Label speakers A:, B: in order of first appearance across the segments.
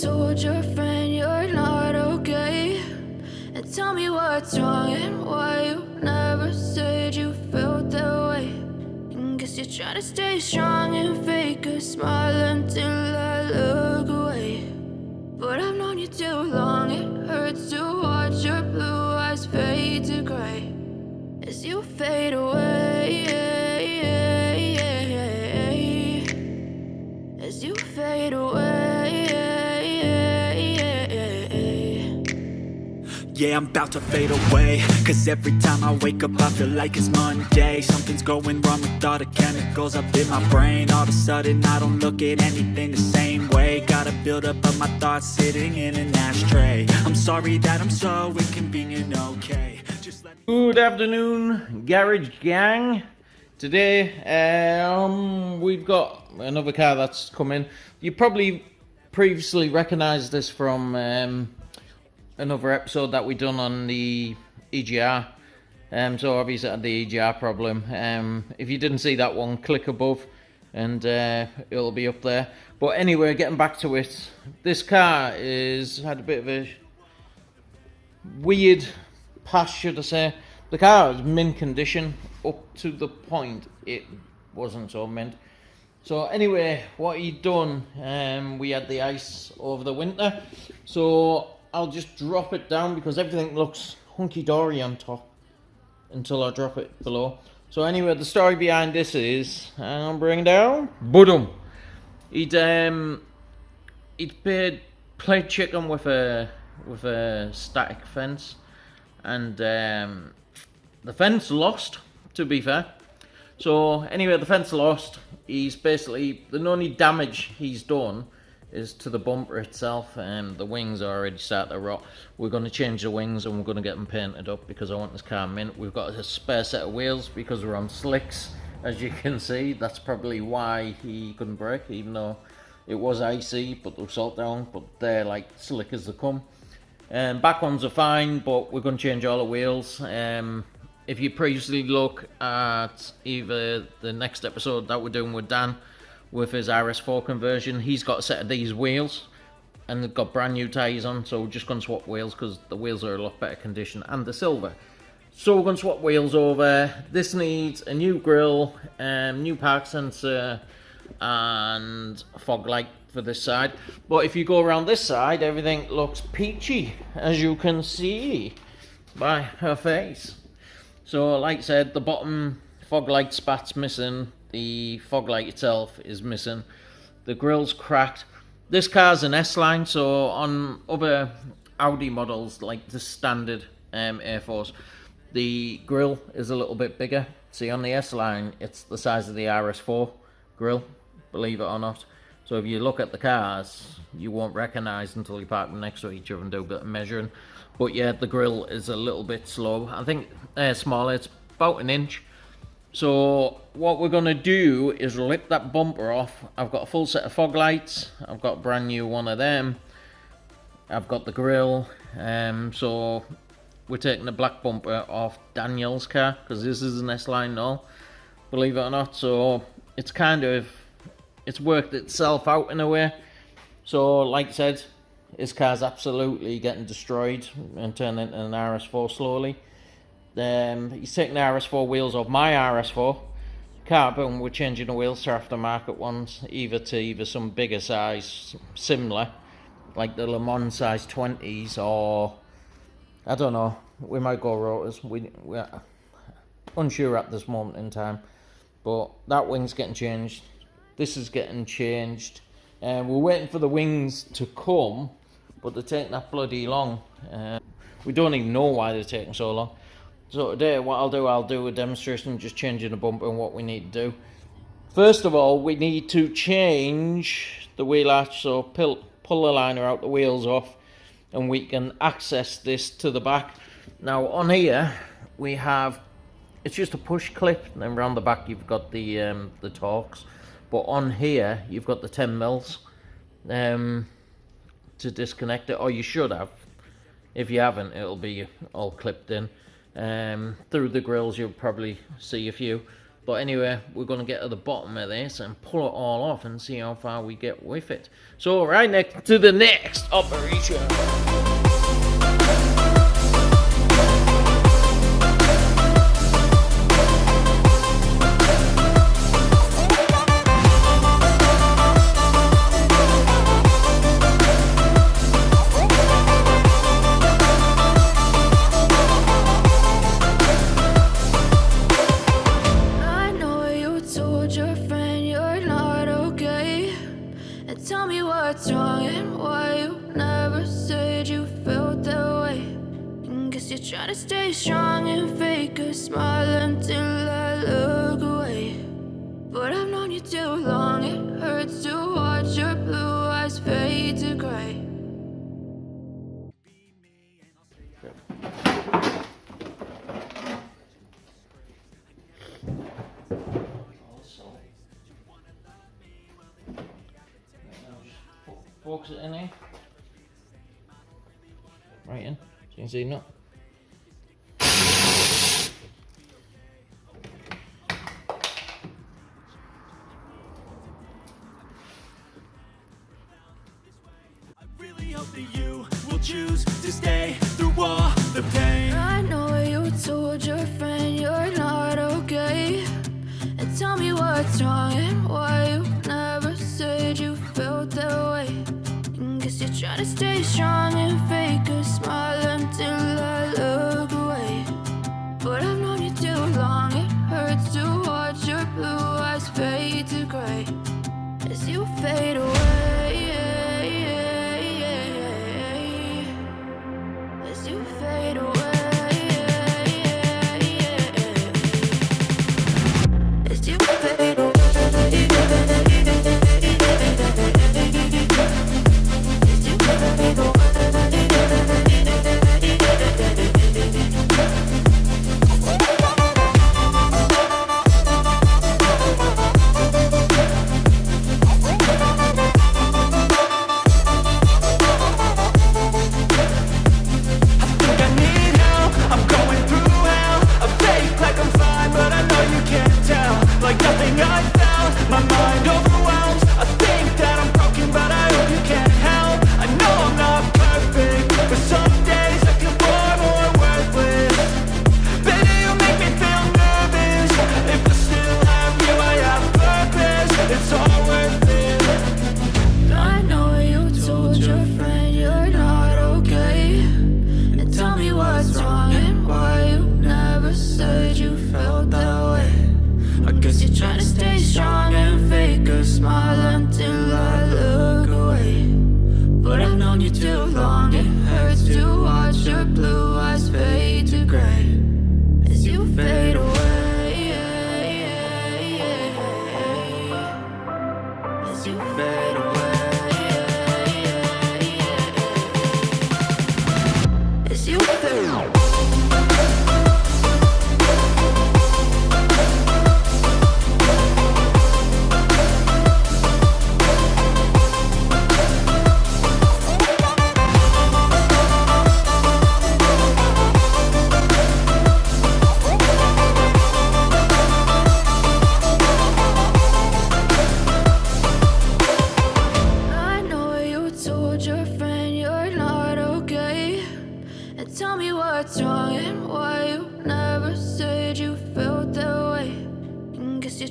A: told your friend you're not okay? And tell me what's wrong and why you never said you felt that way. And guess you're trying to stay strong and fake a smile until I look away. But I've known you too long, it hurts to watch your blue eyes fade to gray as you fade away, as you fade away.
B: Yeah, I'm about to fade away, cause every time I wake up I feel like it's Monday. Something's going wrong with all the chemicals up in my brain. All of a sudden I don't look at anything the same way. Got a buildup of my thoughts sitting in an ashtray. I'm sorry that I'm so inconvenient, okay. Just let me...
C: Good afternoon, Garage Gang. Today, we've got another car that's come in. You probably previously recognised this from another episode that we done on the EGR. So obviously I had the EGR problem. If you didn't see that one, click above and it'll be up there. But anyway, getting back to it, this car had a bit of a weird past, should I say. The car is mint condition up to the point it wasn't so mint. So anyway, what he'd done, we had the ice over the winter, so I'll just drop it down because everything looks hunky-dory on top until I drop it below. So anyway, the story behind this is, I'll bring it down, boom. He'd played chicken with a static fence, and the fence lost, to be fair. So anyway, the fence lost. He's basically, the only damage he's done is to the bumper itself, and the wings are already starting to rot. We're going to change the wings and we're going to get them painted up because I want this car mint. We've got a spare set of wheels because we're on slicks, as you can see. That's probably why he couldn't brake, even though it was icy, but they were salt down, but they're like slick as they come. Back ones are fine, but we're going to change all the wheels. If you previously look at either the next episode that we're doing with Dan with his RS4 conversion, he's got a set of these wheels and they've got brand new tyres on, so we're just going to swap wheels because the wheels are a lot better condition and they're silver. So we're going to swap wheels over. This needs a new grille, new park sensor and fog light for this side. But if you go around this side, everything looks peachy, as you can see by her face. So like I said, the bottom fog light spat's missing, the fog light itself is missing, the grille's cracked. This car's an S-line, so on other Audi models like the standard A4s, the grille is a little bit bigger. See, on the S-line it's the size of the RS4 grille, believe it or not. So if you look at the cars, you won't recognise until you park them next to each other and do a bit of measuring. But yeah, the grille is a little bit slow. I think smaller, it's about an inch. So what we're going to do is rip that bumper off. I've got a full set of fog lights. I've got a brand new one of them. I've got the grille. So we're taking the black bumper off Daniel's car because this is an S-line now, believe it or not. So it's it's worked itself out in a way. So like I said, his car's absolutely getting destroyed and turned into an RS4 slowly. He's taking the RS4 wheels off my RS4 car, but we're changing the wheels to aftermarket ones, either some bigger size, similar, like the Le Mans size 20s, or I don't know, we might go rotors. We're unsure at this moment in time, but that wing's getting changed. This is getting changed. We're waiting for the wings to come, but they're taking that bloody long. We don't even know why they're taking so long. So today what I'll do a demonstration just changing the bumper and what we need to do. First of all, we need to change the wheel arch, so pull the liner out, the wheels off, and we can access this to the back. Now on here we have, it's just a push clip, and then around the back you've got the Torx. But on here you've got the 10 mils to disconnect it, or you should have. If you haven't, it'll be all clipped in. Through the grills you'll probably see a few, But anyway, we're going to get to the bottom of this and pull it all off and see how far we get with it. So right next to the next operation.
A: What's wrong and why you never said you felt that way? And guess you're trying to stay strong and fake a smile until I look away. But I've known you too long, it hurts to watch your blue eyes fade to gray.
C: Focus it in here. Right in. So you can see no.
B: I really hope that you will choose to stay through all the pain.
A: I know you told your friend you're not okay, and tell me what's wrong and why you never said you felt that way. And guess you're trying to stay strong and fake a smile until I look away. But I've known you too long, it hurts to watch your blue eyes fade to gray as you fade away. As you fade away. As you fade away.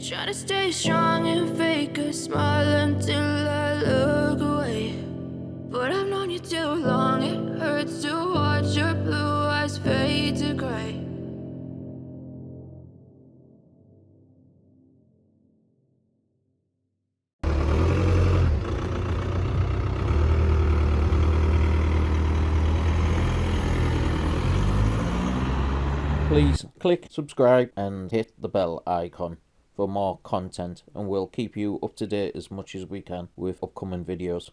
A: Try to stay strong and fake a smile until I look away. But I've known you too long, it hurts to watch your blue eyes fade to gray.
C: Please click subscribe and hit the bell icon for more content, and we'll keep you up to date as much as we can with upcoming videos.